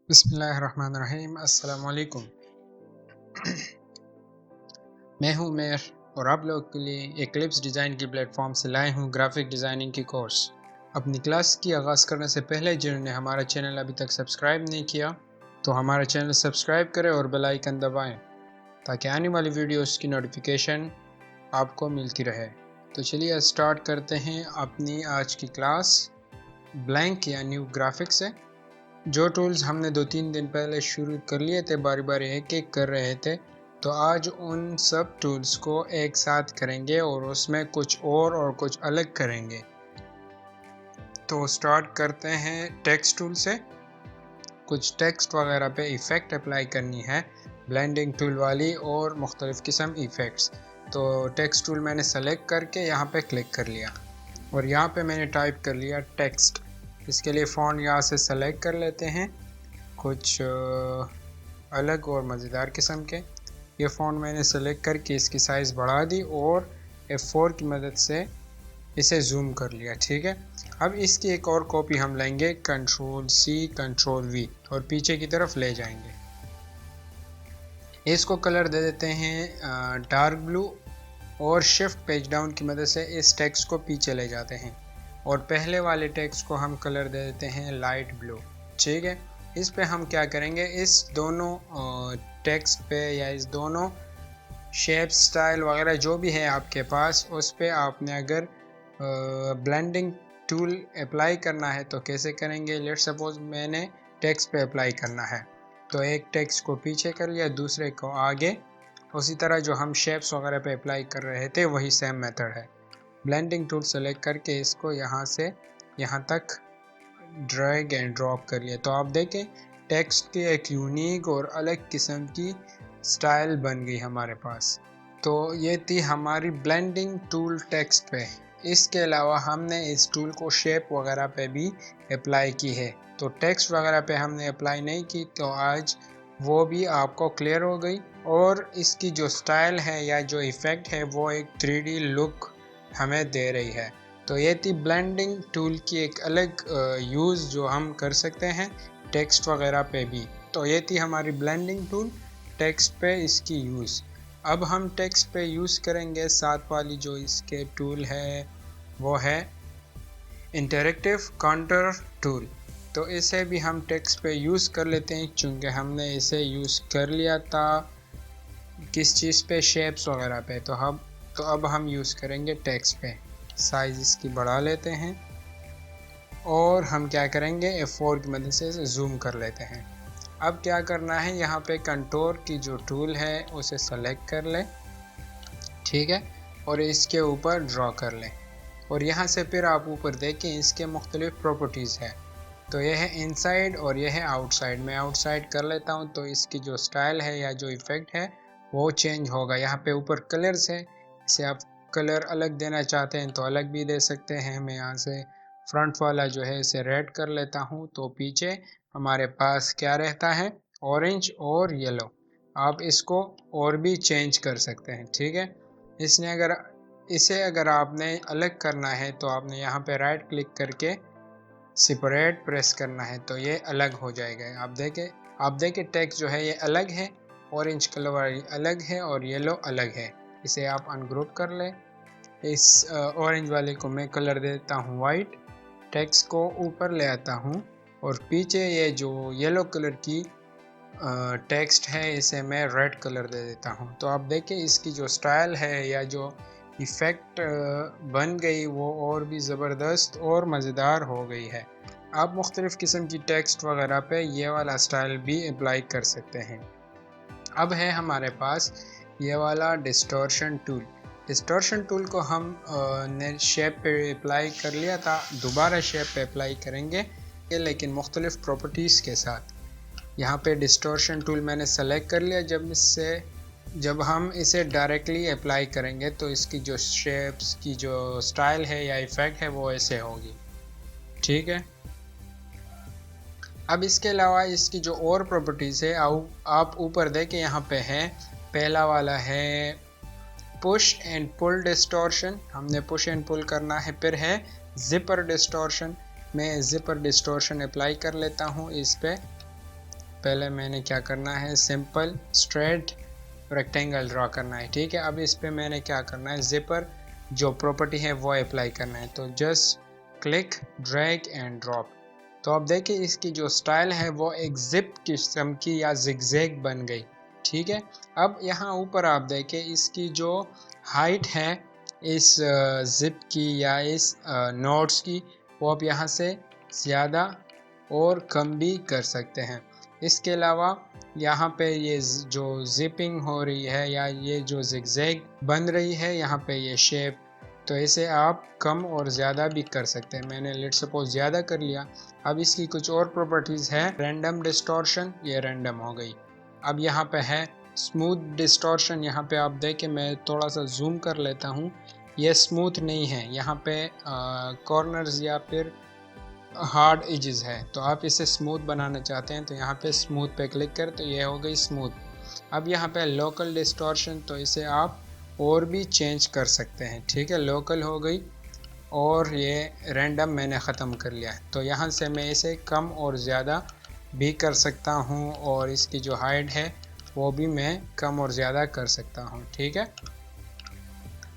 बिस्मिल्लाहिर्रहमानिर्रहीम। अस्सलाम वालेकुम। मैं हूं उमेर और आप लोगों के लिए एक्लिप्स डिज़ाइन की प्लेटफॉर्म से लाए हूं ग्राफिक डिज़ाइनिंग की कोर्स। अपनी क्लास की आगाज़ करने से पहले जिन्होंने हमारा चैनल अभी तक सब्सक्राइब नहीं किया तो हमारा चैनल सब्सक्राइब करें और बेल आइकन दबाएं ताकि आने वाली वीडियोस की नोटिफिकेशन आपको मिलती रहे। तो चलिए स्टार्ट करते हैं अपनी आज की क्लास ब्लैंक या न्यू ग्राफिक से। जो टूल्स हमने 2-3 दिन पहले शुरू कर लिए थे, बारी बारी एक एक कर रहे थे, तो आज उन सब टूल्स को एक साथ करेंगे और उसमें कुछ और कुछ अलग करेंगे। तो स्टार्ट करते हैं टेक्स्ट टूल से। कुछ टेक्स्ट वगैरह पे इफ़ेक्ट अप्लाई करनी है, ब्लेंडिंग टूल वाली और मुख्तलिफ़ किस्म इफ़ेक्ट्स। तो टेक्स्ट टूल मैंने सेलेक्ट करके यहाँ पे क्लिक कर लिया और यहाँ पे मैंने टाइप कर लिया टेक्स्ट। इसके लिए फ़ॉन्ट यहाँ से सेलेक्ट कर लेते हैं, कुछ अलग और मज़ेदार किस्म के। ये फ़ॉन्ट मैंने सेलेक्ट करके इसकी साइज़ बढ़ा दी और F4 की मदद से इसे जूम कर लिया। ठीक है, अब इसकी एक और कॉपी हम लेंगे, Ctrl+C Ctrl+V और पीछे की तरफ ले जाएंगे। इसको कलर दे देते हैं डार्क ब्लू और शिफ्ट पेज डाउन की मदद से इस टेक्स्ट को पीछे ले जाते हैं और पहले वाले टेक्स्ट को हम कलर दे देते हैं लाइट ब्लू। ठीक है, इस पे हम क्या करेंगे, इस दोनों टेक्स्ट पे या इस दोनों शेप स्टाइल वगैरह जो भी है आपके पास, उस पे आपने अगर ब्लेंडिंग टूल अप्लाई करना है तो कैसे करेंगे। लेट्स सपोज मैंने टेक्स्ट पे अप्लाई करना है तो एक टेक्स्ट को पीछे कर लिया, दूसरे को आगे। उसी तरह जो हम शेप्स वगैरह पे अप्लाई कर रहे थे वही सेम मेथड है। ब्लेंडिंग टूल सेलेक्ट करके इसको यहाँ से यहाँ तक ड्रैग एंड ड्रॉप कर लिया तो आप देखें टेक्स्ट की एक यूनिक और अलग किस्म की स्टाइल बन गई हमारे पास। तो ये थी हमारी ब्लेंडिंग टूल टेक्स्ट पे। इसके अलावा हमने इस टूल को शेप वगैरह पे भी अप्लाई की है, तो टेक्स्ट वगैरह पे हमने अप्लाई नहीं की, तो आज वो भी आपको क्लियर हो गई। और इसकी जो स्टाइल है या जो इफ़ेक्ट है वो एक 3D लुक हमें दे रही है। तो ये थी ब्लेंडिंग टूल की एक अलग यूज़ जो हम कर सकते हैं टेक्स्ट वगैरह पे भी। तो ये थी हमारी ब्लेंडिंग टूल टेक्स्ट पे इसकी यूज़। अब हम टेक्स्ट पे यूज़ करेंगे साथ वाली जो इसके टूल है वो है इंटरैक्टिव काउंटर टूल। तो इसे भी हम टेक्स्ट पे यूज़ कर लेते हैं चूँकि हमने इसे यूज़ कर लिया था किस चीज़ पे, शेप्स वगैरह पे। तो अब हम यूज़ करेंगे टेक्स्ट पे। साइज़ इसकी बढ़ा लेते हैं और हम क्या करेंगे F4 की मदद से इसे जूम कर लेते हैं। अब क्या करना है, यहाँ पे कंटूर की जो टूल है उसे सेलेक्ट कर लें, ठीक है, और इसके ऊपर ड्रॉ कर लें और यहाँ से फिर आप ऊपर देखें इसके मुख्तलिफ प्रॉपर्टीज़ है। तो यह है इनसाइड और यह है आउटसाइड। मैं आउटसाइड कर लेता हूँ तो इसकी जो स्टाइल है या जो इफ़ेक्ट है वो चेंज होगा। यहाँ पे ऊपर कलर्स है, इसे आप कलर अलग देना चाहते हैं तो अलग भी दे सकते हैं। मैं यहाँ से फ्रंट वाला जो है इसे रेड कर लेता हूँ तो पीछे हमारे पास क्या रहता है, ऑरेंज और येलो। आप इसको और भी चेंज कर सकते हैं, ठीक है। इसे अगर आपने अलग करना है तो आपने यहाँ पे राइट क्लिक करके सेपरेट प्रेस करना है तो ये अलग हो जाएगा। आप देखें टेक्स्ट जो है ये अलग है, ऑरेंज कलर वाली अलग है और येलो अलग है। इसे आप अनग्रुप कर लें। इस ऑरेंज वाले को मैं कलर देता हूँ वाइट, टेक्स्ट को ऊपर ले आता हूँ और पीछे ये जो येलो कलर की टेक्स्ट है इसे मैं रेड कलर दे देता हूँ। तो आप देखें इसकी जो स्टाइल है या जो इफ़ेक्ट बन गई वो और भी ज़बरदस्त और मज़ेदार हो गई है। आप मुख्तलिफ़ किस्म की टेक्स्ट वगैरह पे ये वाला स्टाइल भी अप्लाई कर सकते हैं। अब है हमारे पास ये वाला डिस्टॉर्शन टूल। डिस्टॉर्शन टूल को हम ने शेप पे अप्लाई कर लिया था, दोबारा शेप पे अप्लाई करेंगे लेकिन मुख्तलिफ़ प्रॉपर्टीज़ के साथ। यहाँ पे डिस्टॉर्शन टूल मैंने सेलेक्ट कर लिया। जब हम इसे डायरेक्टली अप्लाई करेंगे तो इसकी जो शेप्स की जो स्टाइल है या इफ़ेक्ट है वो ऐसे होगी, ठीक है। अब इसके अलावा इसकी जो और प्रॉपर्टीज़ है आप ऊपर देखें, यहाँ पे है पहला वाला है पुश एंड पुल डिस्टॉर्शन, हमने पुश एंड पुल करना है। फिर है जिपर डिस्टॉर्शन, मैं जिपर डिस्टॉर्शन अप्लाई कर लेता हूँ इस पे पहले मैंने क्या करना है, सिंपल स्ट्रेट रेक्टेंगल ड्रा करना है, ठीक है। अब इस पे मैंने क्या करना है, जिपर जो प्रॉपर्टी है वो अप्लाई करना है। तो just click, drag and drop. तो अब देखिए इसकी जो स्टाइल है वो एक जिप किस्म की या जिगजैग बन गई, ठीक है। अब यहाँ ऊपर आप देखें इसकी जो हाइट है इस जिप की या इस नोट्स की, वो आप यहाँ से ज़्यादा और कम भी कर सकते हैं। इसके अलावा यहाँ पे ये जो जिपिंग हो रही है या ये जो जिगजैग बन रही है यहाँ पे ये शेप, तो इसे आप कम और ज़्यादा भी कर सकते हैं। मैंने लेट सपोज ज़्यादा कर लिया। अब इसकी कुछ और प्रॉपर्टीज़ है, रैंडम डिस्टॉर्शन, ये रैंडम हो गई। अब यहाँ पे है स्मूथ डिस्टॉर्शन, यहाँ पे आप देखें, मैं थोड़ा सा जूम कर लेता हूँ, ये स्मूथ नहीं है, यहाँ पे कॉर्नर्स या फिर हार्ड एजेस है। तो आप इसे स्मूथ बनाना चाहते हैं तो यहाँ पे स्मूथ पे क्लिक करें, तो ये हो गई स्मूथ। अब यहाँ पे लोकल डिस्टॉर्शन, तो इसे आप और भी चेंज कर सकते हैं, ठीक है। लोकल हो गई और ये रैंडम मैंने ख़त्म कर लिया है। तो यहाँ से मैं इसे कम और ज़्यादा भी कर सकता हूँ और इसकी जो हाइट है वो भी मैं कम और ज़्यादा कर सकता हूँ, ठीक है।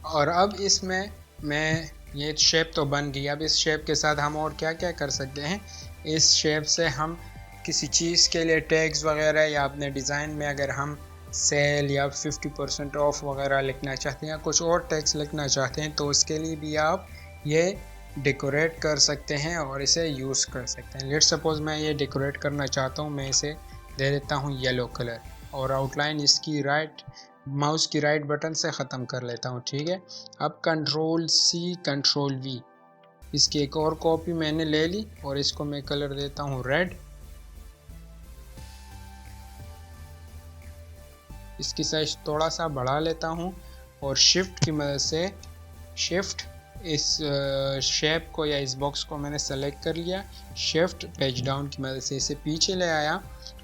और अब इसमें मैं ये शेप तो बन गई। अब इस शेप के साथ हम और क्या क्या कर सकते हैं, इस शेप से हम किसी चीज़ के लिए टैग्स वगैरह या अपने डिज़ाइन में अगर हम सेल या 50% ऑफ वगैरह लिखना चाहते हैं या कुछ और टैग्स लिखना चाहते हैं, तो उसके लिए भी आप ये डेकोरेट कर सकते हैं और इसे यूज़ कर सकते हैं। लेट सपोज मैं ये डेकोरेट करना चाहता हूँ, मैं इसे दे देता हूँ येलो कलर और आउटलाइन इसकी माउस की राइट बटन से ख़त्म कर लेता हूँ, ठीक है। अब कंट्रोल सी कंट्रोल वी, इसकी एक और कॉपी मैंने ले ली और इसको मैं कलर देता हूँ रेड। इसकी साइज थोड़ा सा बढ़ा लेता हूँ और शिफ्ट की मदद से शिफ्ट इस शेप को या इस बॉक्स को मैंने सेलेक्ट कर लिया। शिफ्ट पेज डाउन की मदद से इसे पीछे ले आया।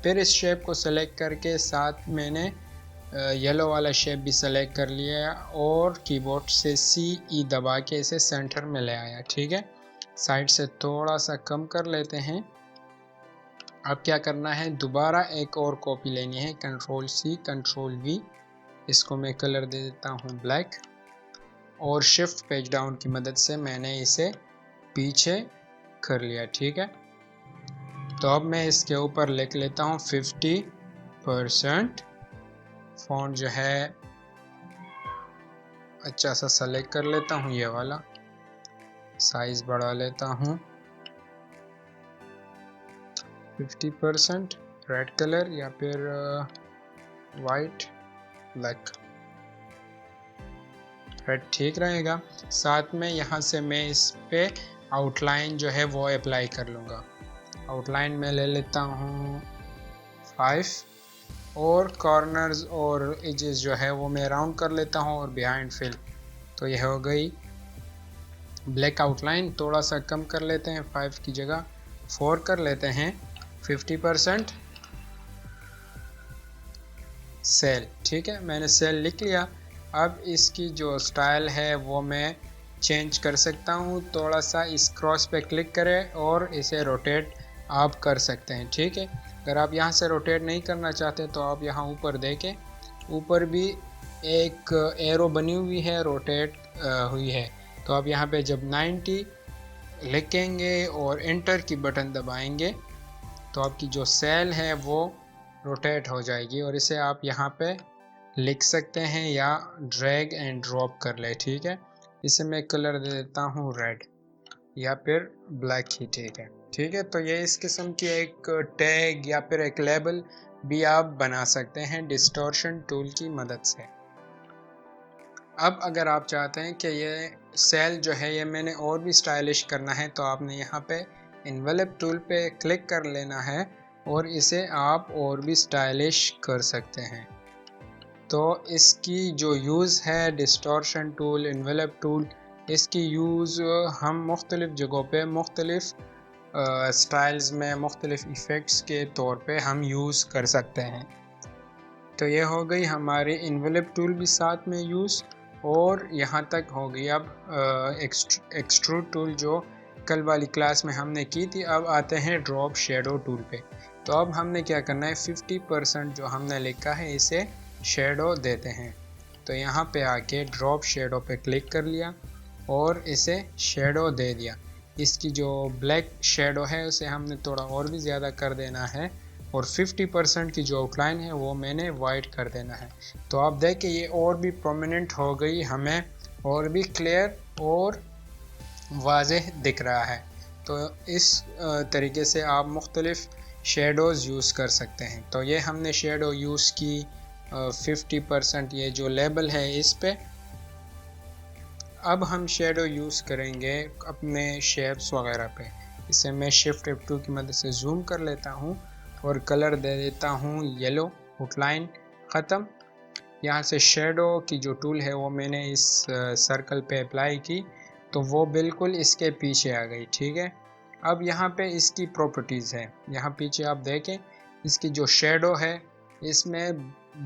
फिर इस शेप को सेलेक्ट करके साथ मैंने येलो वाला शेप भी सेलेक्ट कर लिया और कीबोर्ड से CE दबा के इसे सेंटर में ले आया, ठीक है। साइड से थोड़ा सा कम कर लेते हैं। अब क्या करना है, दोबारा एक और कॉपी लेनी है, कंट्रोल C कंट्रोल V, इसको मैं कलर दे देता हूँ ब्लैक और शिफ्ट पेज डाउन की मदद से मैंने इसे पीछे कर लिया, ठीक है। तो अब मैं इसके ऊपर लिख लेता हूँ 50%। फ़ॉन्ट जो है अच्छा सा सेलेक्ट कर लेता हूँ, ये वाला साइज़ बढ़ा लेता हूँ 50%, रेड कलर या फिर वाइट ब्लैक, रेड ठीक रहेगा। साथ में यहाँ से मैं इस पे आउटलाइन जो है वो अप्लाई कर लूँगा। आउटलाइन में ले लेता हूँ 5 और कॉर्नर्स और एजेस जो है वो मैं राउंड कर लेता हूँ और बिहाइंड फिल। तो यह हो गई ब्लैक आउटलाइन। थोड़ा सा कम कर लेते हैं, 5 की जगह 4 कर लेते हैं। 50% सेल, ठीक है, मैंने सेल लिख लिया। अब इसकी जो स्टाइल है वो मैं चेंज कर सकता हूँ। थोड़ा सा इस क्रॉस पे क्लिक करें और इसे रोटेट आप कर सकते हैं, ठीक है। अगर आप यहाँ से रोटेट नहीं करना चाहते तो आप यहाँ ऊपर देखें, ऊपर भी एक एरो बनी हुई है, रोटेट हुई है। तो आप यहाँ पे जब 90 लिखेंगे और एंटर की बटन दबाएंगे तो आपकी जो सेल है वो रोटेट हो जाएगी और इसे आप यहाँ पे लिख सकते हैं या ड्रैग एंड ड्रॉप कर ले, ठीक है। इसे मैं कलर दे देता हूँ रेड या फिर ब्लैक ही, ठीक है, ठीक है। तो ये इस किस्म की एक टैग या फिर एक लेबल भी आप बना सकते हैं डिस्टॉर्शन टूल की मदद से। अब अगर आप चाहते हैं कि ये सेल जो है ये मैंने और भी स्टाइलिश करना है तो आपने यहाँ पे एनवेलप टूल पे क्लिक कर लेना है और इसे आप और भी स्टाइलिश कर सकते हैं। तो इसकी जो यूज़ है डिस्टॉर्शन टूल, एनवेलप टूल, इसकी यूज़ हम मुख्तलिफ़ जगहों पे मुख्तलिफ़ स्टाइल्स में मुख्तलिफ़ इफ़ेक्ट्स के तौर पे हम यूज़ कर सकते हैं। तो ये हो गई हमारी एनवेलप टूल भी साथ में यूज़ और यहाँ तक हो गई। अब एक्सट्रूड टूल जो कल वाली क्लास में हमने की थी। अब आते हैं ड्रॉप शेडो टूल पे। तो अब हमने क्या करना है, 50% जो हमने लिखा है इसे शेडो देते हैं। तो यहाँ पे आके ड्रॉप शेडो पे क्लिक कर लिया और इसे शेडो दे दिया। इसकी जो ब्लैक शेडो है उसे हमने थोड़ा और भी ज़्यादा कर देना है और 50% की जो आउटलाइन है वो मैंने वाइट कर देना है। तो आप देखें ये और भी प्रोमिनेंट हो गई, हमें और भी क्लियर और वाज़ेह दिख रहा है। तो इस तरीके से आप मुख्तलिफ शेडोज़ यूज़ कर सकते हैं। तो ये हमने शेडो यूज़ की 50% ये जो लेबल है इस पे। अब हम शेडो यूज़ करेंगे अपने शेप्स वगैरह पे। इसे मैं शिफ्ट F2 की मदद से जूम कर लेता हूँ और कलर दे देता हूँ येलो। आउटलाइन ख़त्म। यहाँ से शेडो की जो टूल है वो मैंने इस सर्कल पे अप्लाई की तो वो बिल्कुल इसके पीछे आ गई, ठीक है। अब यहाँ पे इसकी प्रॉपर्टीज़ है, यहाँ पीछे आप देखें इसकी जो शेडो है इसमें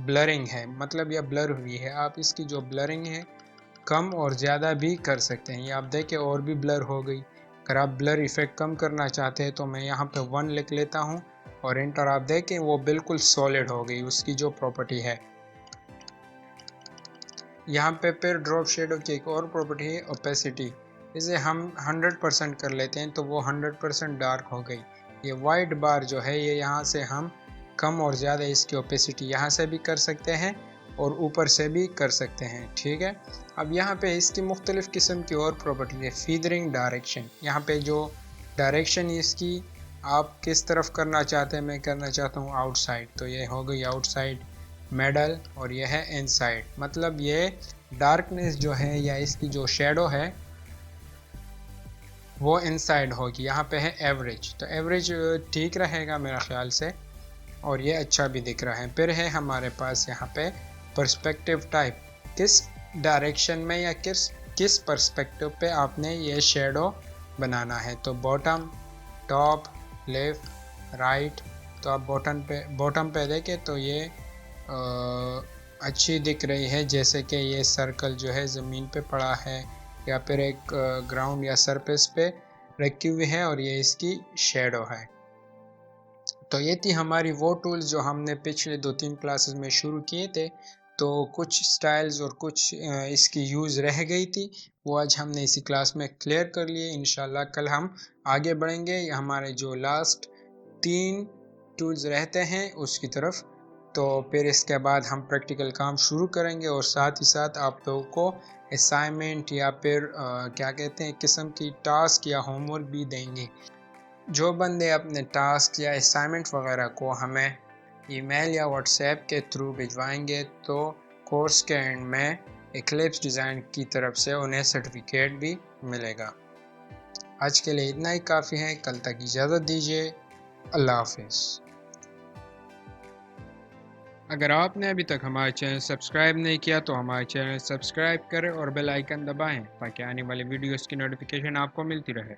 ब्लरिंग है, मतलब यह ब्लर हुई है। आप इसकी जो ब्लरिंग है कम और ज़्यादा भी कर सकते हैं। ये आप देखें और भी ब्लर हो गई। अगर आप ब्लर इफ़ेक्ट कम करना चाहते हैं तो मैं यहाँ पे 1 लिख लेता हूँ और एंटर। आप देखें वो बिल्कुल सॉलिड हो गई, उसकी जो प्रॉपर्टी है। यहाँ पे फिर ड्रॉप शेडो की एक और प्रॉपर्टी है ओपेसिटी। इसे हम 100% कर लेते हैं तो वो 100% डार्क हो गई। ये वाइट बार जो है ये यहाँ से हम कम और ज़्यादा इसकी ओपेसिटी यहाँ से भी कर सकते हैं और ऊपर से भी कर सकते हैं, ठीक है। अब यहाँ पे इसकी मुख्तलिफ़ किस्म की और प्रॉपर्टी है। फीदरिंग डायरेक्शन, यहाँ पे जो डायरेक्शन इसकी आप किस तरफ करना चाहते हैं, मैं करना चाहता हूँ आउटसाइड, तो ये हो गई आउटसाइड, मिडल और यह है इनसाइड। मतलब ये डार्कनेस जो है या इसकी जो शेडो है वो इनसाइड होगी। यहाँ पे है एवरेज, तो एवरेज ठीक रहेगा मेरा ख्याल से और ये अच्छा भी दिख रहा है। फिर है हमारे पास यहाँ पे पर्सपेक्टिव टाइप, किस डायरेक्शन में या किस पर्सपेक्टिव पे आपने ये शेडो बनाना है। तो बॉटम, टॉप, लेफ्ट, राइट। तो आप बॉटम पे देखें तो ये अच्छी दिख रही है, जैसे कि ये सर्कल जो है ज़मीन पे पड़ा है या फिर एक ग्राउंड या सरफेस पे रखी हुई है और ये इसकी शेडो है। तो ये थी हमारी वो टूल्स जो हमने पिछले 2-3 क्लासेस में शुरू किए थे। तो कुछ स्टाइल्स और कुछ इसकी यूज़ रह गई थी, वो आज हमने इसी क्लास में क्लियर कर लिए। इंशाल्लाह कल हम आगे बढ़ेंगे हमारे जो लास्ट 3 टूल्स रहते हैं उसकी तरफ। तो फिर इसके बाद हम प्रैक्टिकल काम शुरू करेंगे और साथ ही साथ आप लोगों को असाइनमेंट या फिर क्या कहते हैं किस्म की टास्क या होमवर्क भी देंगे। जो बंदे अपने टास्क या असाइनमेंट वगैरह को हमें ईमेल या व्हाट्सएप के थ्रू भिजवाएंगे तो कोर्स के एंड में इक्लिप्स डिज़ाइन की तरफ से उन्हें सर्टिफिकेट भी मिलेगा। आज के लिए इतना ही काफ़ी है, कल तक इजाज़त दीजिए। अल्लाह हाफिज़। अगर आपने अभी तक हमारे चैनल सब्सक्राइब नहीं किया तो हमारे चैनल सब्सक्राइब करें और बेल आइकन दबाएं ताकि आने वाली वीडियोस की नोटिफिकेशन आपको मिलती रहे।